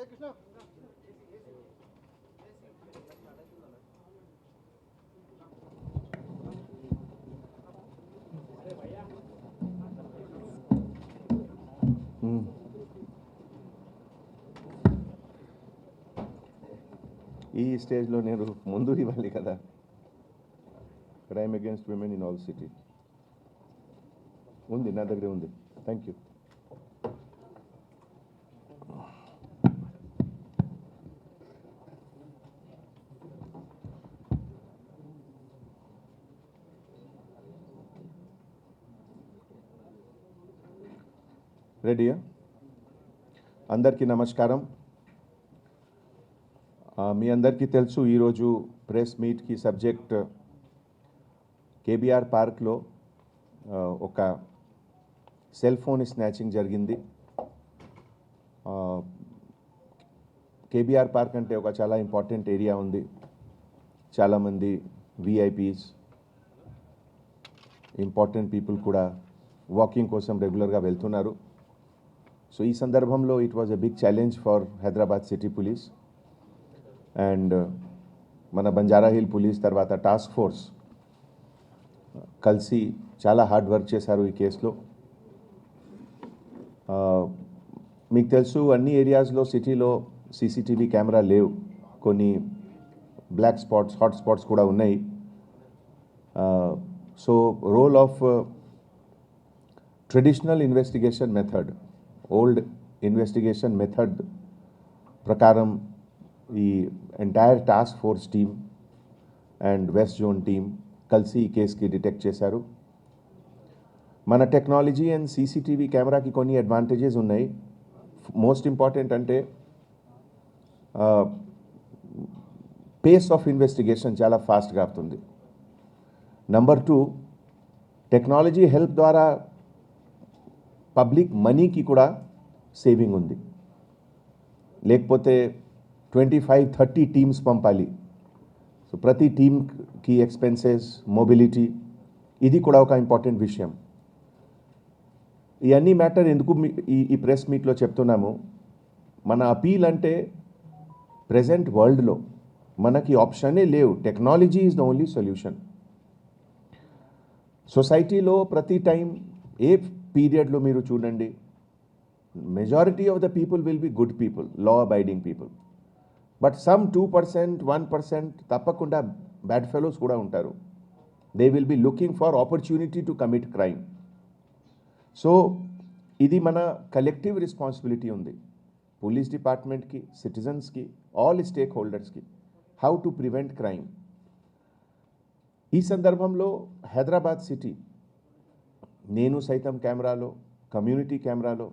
ఈ స్టేజ్లో నేను ముందు ఇవ్వాలి కదా. Crime against women in all city ఉంది, నా దగ్గర ఉంది. Thank you. రెడీయా? అందరికీ నమస్కారం. మీ అందరికీ తెలుసు, ఈరోజు ప్రెస్ మీట్కి సబ్జెక్ట్ కేబీఆర్ పార్క్లో ఒక సెల్ ఫోన్ స్నాచింగ్ జరిగింది. కేబీఆర్ పార్క్ అంటే ఒక చాలా ఇంపార్టెంట్ ఏరియా ఉంది. చాలామంది విఐపీస్, ఇంపార్టెంట్ పీపుల్ కూడా వాకింగ్ కోసం రెగ్యులర్గా వెళ్తున్నారు. సో ఈ సందర్భంలో it was a big challenge for Hyderabad city police and మన బంజారా హిల్ పోలీస్ తర్వాత టాస్క్ ఫోర్స్ కలిసి చాలా హార్డ్ వర్క్ చేశారు ఈ కేసులో. మీకు తెలుసు, అన్ని ఏరియాస్లో సిటీలో సీసీటీవీ కెమెరా లేవు. కొన్ని బ్లాక్ స్పాట్స్, హాట్ స్పాట్స్ కూడా ఉన్నాయి. So role of traditional investigation method, old investigation method ప్రకారం ఈ entire task force team and west zone team కలిసి ఈ కేసుకి డిటెక్ట్ చేశారు. మన టెక్నాలజీ అండ్ సీసీటీవీ కెమెరాకి కొన్ని అడ్వాంటేజెస్ ఉన్నాయి. మోస్ట్ ఇంపార్టెంట్ అంటే పేస్ ఆఫ్ ఇన్వెస్టిగేషన్ చాలా ఫాస్ట్గా అవుతుంది. నంబర్ 2, టెక్నాలజీ హెల్ప్ ద్వారా పబ్లిక్ మనీకి కూడా సేవింగ్ ఉంది. లేకపోతే 25-30 టీమ్స్ పంపాలి. సో ప్రతి టీమ్కి ఎక్స్పెన్సెస్, మొబిలిటీ, ఇది కూడా ఒక ఇంపార్టెంట్ విషయం. ఇవన్నీ మ్యాటర్ ఎందుకు ఈ ప్రెస్ మీట్లో చెప్తున్నాము, మన అపీల్ అంటే ప్రజెంట్ వరల్డ్లో మనకి ఆప్షనే లేవు. Technology is the only solution. సొసైటీలో ప్రతి టైం ఏ పీరియడ్లో మీరు చూడండి, majority of the people will be good people, law abiding people. But some 2%, 1% తప్పకుండా బ్యాడ్ ఫెలోస్ కూడా ఉంటారు. They will be looking for opportunity to commit crime. So ఇది మన కలెక్టివ్ రెస్పాన్సిబిలిటీ ఉంది, పోలీస్ డిపార్ట్మెంట్కి, సిటిజన్స్కి, ఆల్ స్టేక్ హోల్డర్స్కి, హౌ టు ప్రివెంట్ క్రైమ్. ఈ సందర్భంలో హైదరాబాద్ సిటీ నేను సైతం కెమెరాలో, కమ్యూనిటీ కెమెరాలో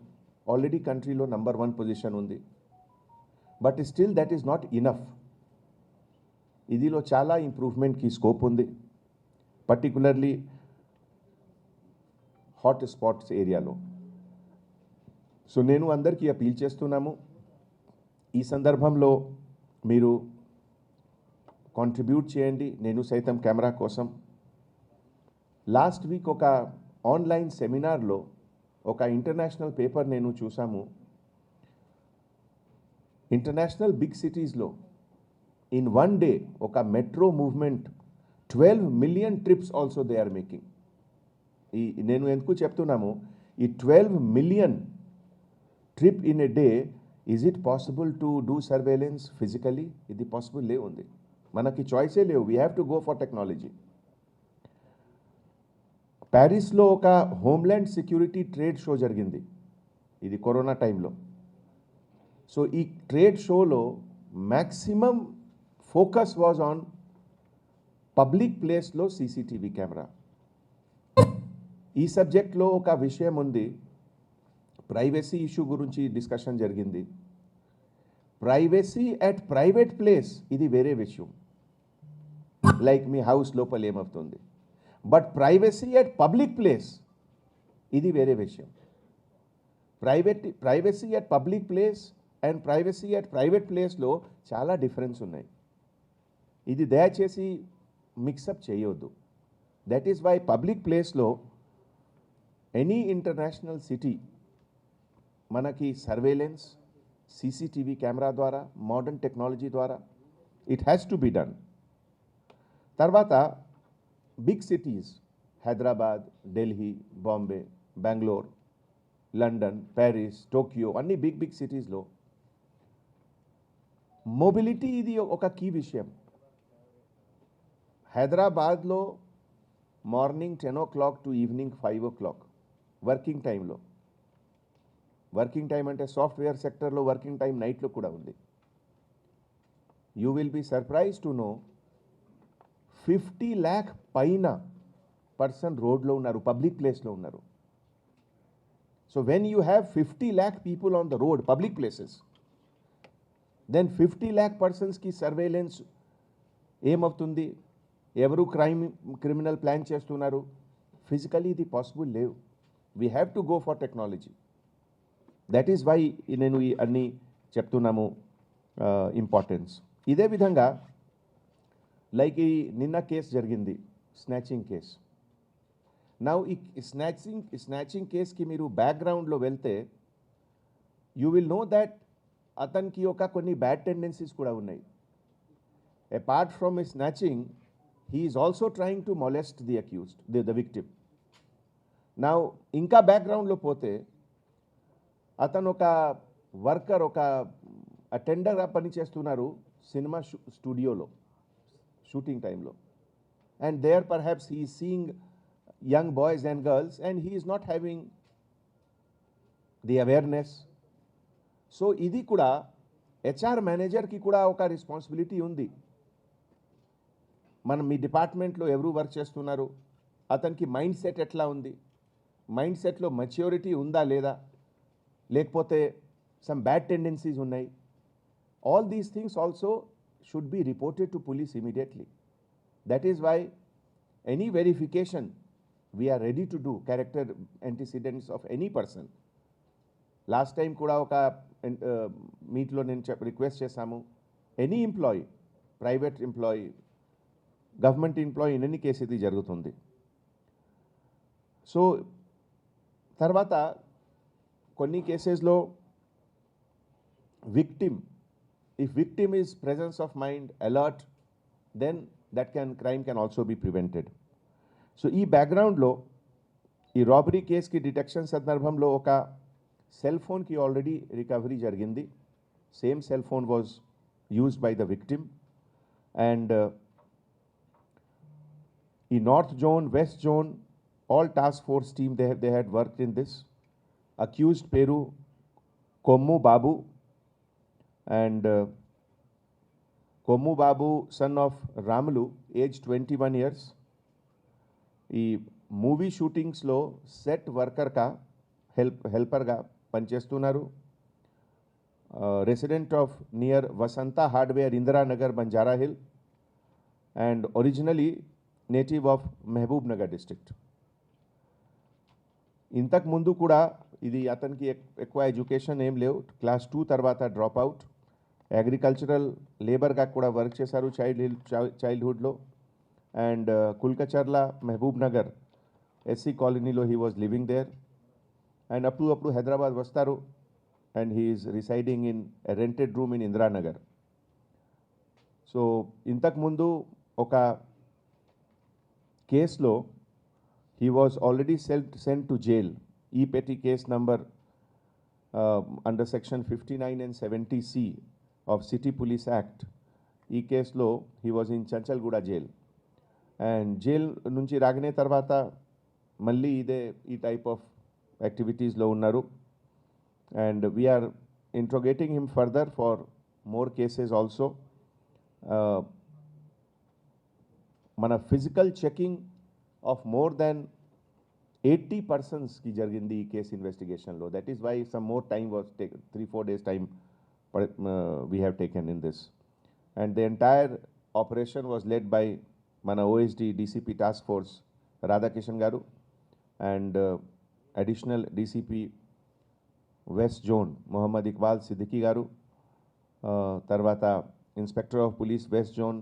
ఆల్రెడీ కంట్రీలో నంబర్ 1 పొజిషన్ ఉంది. But still that is not enough. ఇదిలో చాలా ఇంప్రూవ్మెంట్కి స్కోప్ ఉంది, పర్టికులర్లీ హాట్ స్పాట్స్ ఏరియాలో. సో నేను అందరికీ అపీల్ చేస్తున్నాము, ఈ సందర్భంలో మీరు కాంట్రిబ్యూట్ చేయండి, నేను సైతం కెమెరా కోసం. లాస్ట్ వీక్ ఒక ఆన్లైన్ సెమినార్లో ఒక ఇంటర్నేషనల్ పేపర్ నేను చూసాము. ఇంటర్నేషనల్ బిగ్ సిటీస్లో ఇన్ 1 డే ఒక metro movement 12 million trips also they are making. నేను ఎందుకు చెప్తున్నాము, ఈ 12 million trip in a day, is it possible to do surveillance physically? ఇది పాసిబుల్ ఉంది, మనకి చాయిసే లేవు. We have to go for technology. ప్యారిస్లో ఒక హోమ్ల్యాండ్ సెక్యూరిటీ ట్రేడ్ షో జరిగింది, ఇది కరోనా టైంలో. సో ఈ ట్రేడ్ షోలో maximum focus was on public ప్లేస్లో సీసీటీవీ కెమెరా. ఈ సబ్జెక్ట్లో ఒక విషయం ఉంది, ప్రైవసీ ఇష్యూ గురించి డిస్కషన్ జరిగింది. ప్రైవసీ అట్ ప్రైవేట్ ప్లేస్ ఇది వేరే విషయం, లైక్ మీ హౌస్ లోపల ఏమవుతుంది. But privacy at public place ఇది వేరే విషయం. Privacy at public place and privacy at private ప్లేస్లో చాలా డిఫరెన్స్ ఉన్నాయి. ఇది దయచేసి మిక్సప్ చేయొద్దు. దట్ ఈస్ వై పబ్లిక్ ప్లేస్లో ఎనీ ఇంటర్నేషనల్ సిటీ మనకి సర్వేలెన్స్, CCTV కెమెరా ద్వారా, మోడర్న్ టెక్నాలజీ ద్వారా it has to be done. తర్వాత big cities Hyderabad, Delhi, Bombay, Bengaluru, London, Paris, Tokyo అన్ని బిగ్ సిటీస్లో మొబిలిటీ ఇది ఒక కీ విషయం. హైదరాబాద్లో morning 10 o'clock to evening 5 o'clock working టైంలో, వర్కింగ్ టైం అంటే సాఫ్ట్వేర్ సెక్టర్లో వర్కింగ్ టైం నైట్లో కూడా ఉంది. You will be surprise to know 50 lakh పైన పర్సన్ రోడ్లో ఉన్నారు, పబ్లిక్ ప్లేస్లో ఉన్నారు. So when you have 50 lakh people on the road, public places, then 50 lakh పర్సన్స్కి సర్వేలెన్స్ ఏమవుతుంది? ఎవరు క్రిమినల్ ప్లాన్ చేస్తున్నారు? ఫిజికలీ ఇది పాసిబుల్ లేవు. We have to go for technology. That is why నేను ఈ అన్నీ చెప్తున్నాము ఇంపార్టెన్స్. ఇదే విధంగా లైక్ ఈ నిన్న కేసు జరిగింది, స్నాచింగ్ కేసు. నా ఈ స్నాచింగ్ కేసుకి మీరు బ్యాక్గ్రౌండ్లో వెళ్తే యూ విల్ నో దట్ అతనికి ఒక కొన్ని బ్యాడ్ టెండెన్సీస్ కూడా ఉన్నాయి. అపార్ట్ ఫ్రమ్ ఈ snatching, he is also trying to molest the accused, the victim. Now, ఇంకా బ్యాక్గ్రౌండ్లో పోతే అతను ఒక వర్కర్, ఒక అటెండర్గా పనిచేస్తున్నారు సినిమా స్టూడియోలో షూటింగ్ టైంలో. And there perhaps he is seeing young boys and girls and he is not having the awareness. So ఇది కూడా HR మేనేజర్కి కూడా ఒక రెస్పాన్సిబిలిటీ ఉంది. మనం మీ డిపార్ట్మెంట్లో ఎవరు వర్క్ చేస్తున్నారు, అతనికి మైండ్ సెట్ ఎట్లా ఉంది, మైండ్ సెట్లో మెచ్యూరిటీ ఉందా లేదా, లేకపోతే సమ్ బ్యాడ్ టెండెన్సీస్ ఉన్నాయి. All these things also should be reported to police immediately. That is why any verification we are ready to do character antecedents of any person. Last time కూడా ఒక మీట్లో నేను request చేశాము, any employee, private employee, government employee, in any case ఇది జరుగుతుంది. సో తర్వాత కొన్ని కేసెస్లో victim, if victim is presence of mind, alert, then crime can also be prevented. So ఈ బ్యాక్గ్రౌండ్లో ఈ రాబరీ కేసుకి డిటెక్షన్ సందర్భంలో ఒక సెల్ ఫోన్కి ఆల్రెడీ రికవరీ జరిగింది. Same cell phone was used by the victim. And ఈ north zone, west zone, all task force team, they had worked in this. Accused Peru Kommu Babu, and Kommu Babu, son of Ramulu, aged 21 years. ఈ movie షూటింగ్స్లో set వర్కర్గా హెల్పర్గా పనిచేస్తున్నారు. Resident of near Vasantha hardware, Indiranagar, Banjara hill, and originally native of Mahbubnagar district. ఇంతకు ముందు కూడా ఇది అతనికి ఎక్కువ ఎడ్యుకేషన్ ఏం లేవు, క్లాస్ 2 తర్వాత డ్రాప్ అవుట్. అగ్రికల్చరల్ లేబర్గా కూడా వర్క్ చేశారు చైల్డ్హుడ్లో. And Kulkacharla, Mahbubnagar SC కాలనీలో he was living there. And అప్పుడు హైదరాబాద్ వస్తారు and he is residing in a rented room in Indiranagar. So ఇంతకుముందు ఒక కేసులో he was already sent to jail. E-petty case number under section 59 and 70C of City Police Act. ఈ కేసులో he was in Chanchalguda jail. And jail నుంచి రాగనే తర్వాత మళ్ళీ ఈ type of యాక్టివిటీస్లో ఉన్నారు. And we're interrogating him further for more cases also. మన physical checking of more than 80 personsకి జరిగింది ఈ కేసు ఇన్వెస్టిగేషన్లో. That is why some more time was taken, 3-4 days time we have taken in this. And the entire operation was led by మన OSD DCP task force Radhakishan garu and additional DCP west zone Mohammed Iqbal Siddiqui garu, తర్వాత inspector of police west zone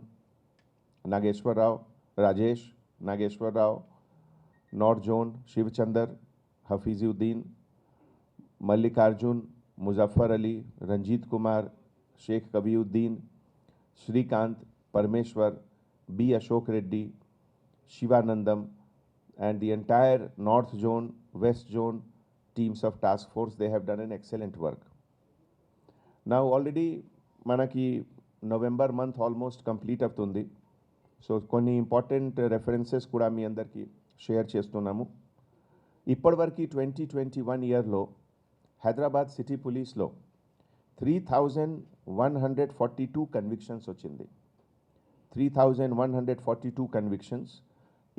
Nageswararao, Rajesh Nageswararao, north zone శివచందర్, Hafizuddin, Mallikarjun, Muzaffar Ali, Ranjit Kumar, Sheikh कबीउद्दीन, Shrikant, परमेश्वर, B. Ashok Reddy, Shivanandam, and the entire North Zone, West Zone teams of task force, they have done an excellent work. Now already manaki November month almost complete అవుతుంది. So కొన్ని important references కూడా మీ అందరికీ share చేస్తున్నాము. ఇప్పటివరకు 2021 ఇయర్లో Hyderabad city పోలీస్లో 3,142 convictions వచ్చింది. 3,142 convictions.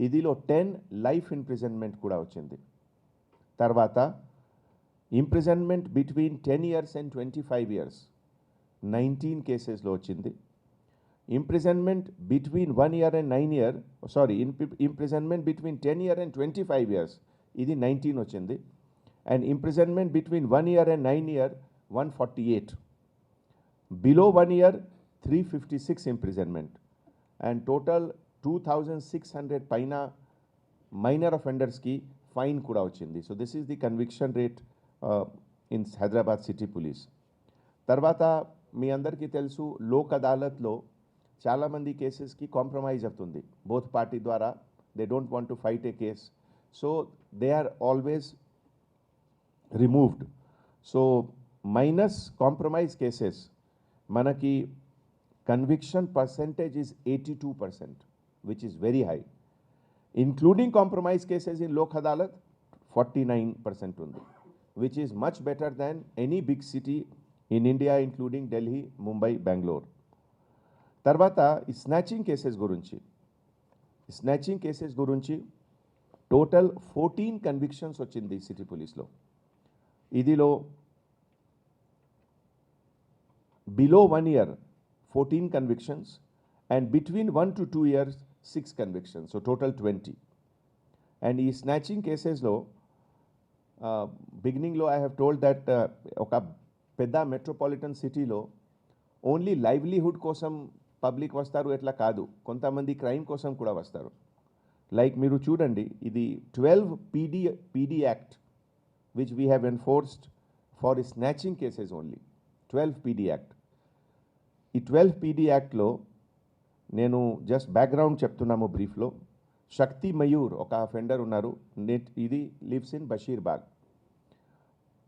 ఇదిలో 10 life imprisonment కూడా వచ్చింది. తర్వాత imprisonment between 10 years and 25 years 19 కేసెస్లో వచ్చింది. Imprisonment between 1 year and 9 years, imprisonment between 10 years and 25 years ఇది 19 వచ్చింది. And imprisonment between 1 year and 9 years 148. Below 1 year 356 imprisonment. And total 2,600 పైన మైనర్ అఫెండర్స్కి ఫైన్ కూడా వచ్చింది. So this is the conviction rate in Hyderabad city police. తర్వాత మీ అందరికీ తెలుసు లోక్ అదాలత్లో చాలామంది కేసెస్కి కాంప్రమైజ్ అవుతుంది. బోత్ పార్టీ ద్వారా they don't want to fight a case, so they are always removed. So minus compromise cases మనకి conviction percentage is 82%, which is very high. Including compromise cases in Lok Adalat, 49% undi, which is much better than any big city in India, including Delhi, Mumbai, Bangalore. Tarvata snatching cases gurinchi total 14 convictions ochindi city police lo. Idilo below 1 year 14 convictions, and between 1 to 2 years 6 convictions, so total 20. And ఈ snatching cases లో beginning లో I have told that ఒక పెద్ద metropolitan సిటీలో only livelihood కోసం public వస్తారు ఎట్లా కాదు, కొంతమంది క్రైమ్ కోసం కూడా వస్తారు. లైక్ మీరు చూడండి, ఇది 12 PD act which we have enforced for snatching cases only. 12 PD act. ఈ 12 PD యాక్ట్లో నేను జస్ట్ బ్యాక్గ్రౌండ్ చెప్తున్నాము బ్రీఫ్లో. శక్తి మయూర్ ఒక అఫెండర్ ఉన్నారు, ఇది lives in Basheerbagh.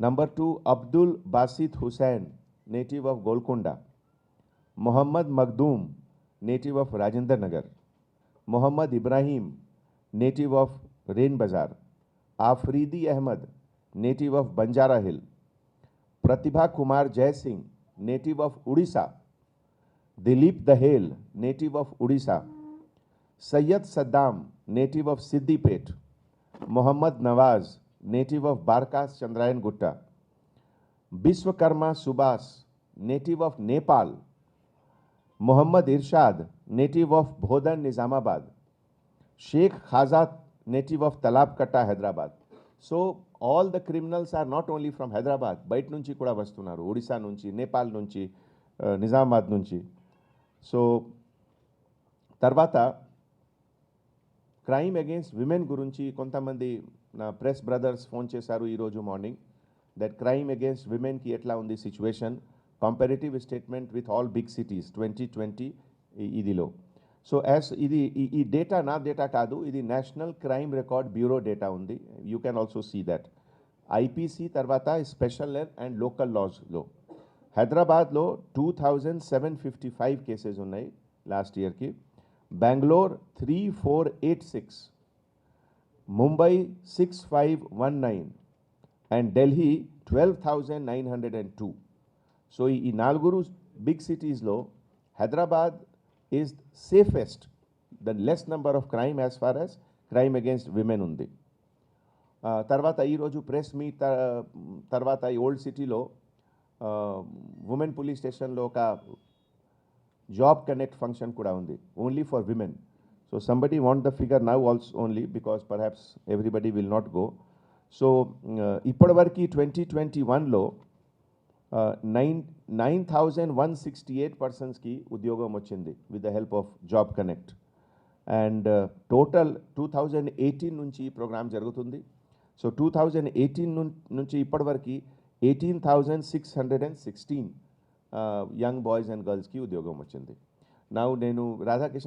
Number 2 Abdul Basith Hussain, native of Golconda. Mohammed Maqdoom, native of Rajender Nagar. Mohammed Ibrahim, native of Rein Bazar. Afridi Ahmed, native of Banjara hill. Prathibha Kumar Jayasingh, native of Odisha. Dilip Dahel, native of Odisha. Sayyid Saddam, native of Siddipet. Muhammad Nawaz, native of Barkas Chandrayan Gutta. Biswakarma Subhas, native of Nepal. Muhammad Irshad, native of Bhodan Nizamabad. Sheikh Khazat, native of Talabkatta, Hyderabad. So all the criminals are not only from Hyderabad, బయట నుంచి కూడా వస్తున్నారు, ఒడిశా నుంచి, నేపాల్ నుంచి, నిజామాబాద్ నుంచి. So తర్వాత crime against women గురించి కొంతమంది నా ప్రెస్ బ్రదర్స్ ఫోన్ చేశారు ఈరోజు మార్నింగ్, దట్ క్రైమ్ అగేన్స్ట్ విమెన్కి ఎట్లా ఉంది situation, comparative statement with all big cities 2020 ఇదిలో. సో యాజ్ ఇది ఈ డేటా నా డేటా కాదు, ఇది national crime record bureau data ఉంది. You can also see that. IPC తర్వాత స్పెషల్ అండ్ లోకల్ లాస్లో హైదరాబాద్లో 2,755 కేసెస్ ఉన్నాయి లాస్ట్ ఇయర్కి. బెంగళూర్ 3,486, ముంబై 6,519 అండ్ ఢిల్లీ 12,902. సో ఈ నాలుగురు బిగ్ సిటీస్లో Hyderabad is safest, the less number of crime as far as crime against women ఉంది. తర్వాత ఈరోజు ప్రెస్ మీట్ తర్వాత ఈ ఓల్డ్ సిటీలో ఉమెన్ పోలీస్ స్టేషన్లో ఒక జాబ్ కనెక్ట్ ఫంక్షన్ కూడా ఉంది, only for women. So somebody want the figure now also only because perhaps everybody will not go. So ఇప్పటివరకు 2021లో 9,168 పర్సన్స్కి ఉద్యోగం వచ్చింది with the help of job connect. And total 2018 నుంచి ఈ ప్రోగ్రామ్ జరుగుతుంది. సో 2018 నుంచి ఇప్పటివరకు 18,616 యంగ్ బాయ్స్ అండ్ గర్ల్స్కి ఉద్యోగం వచ్చింది. నా నేను రాధాకిషన్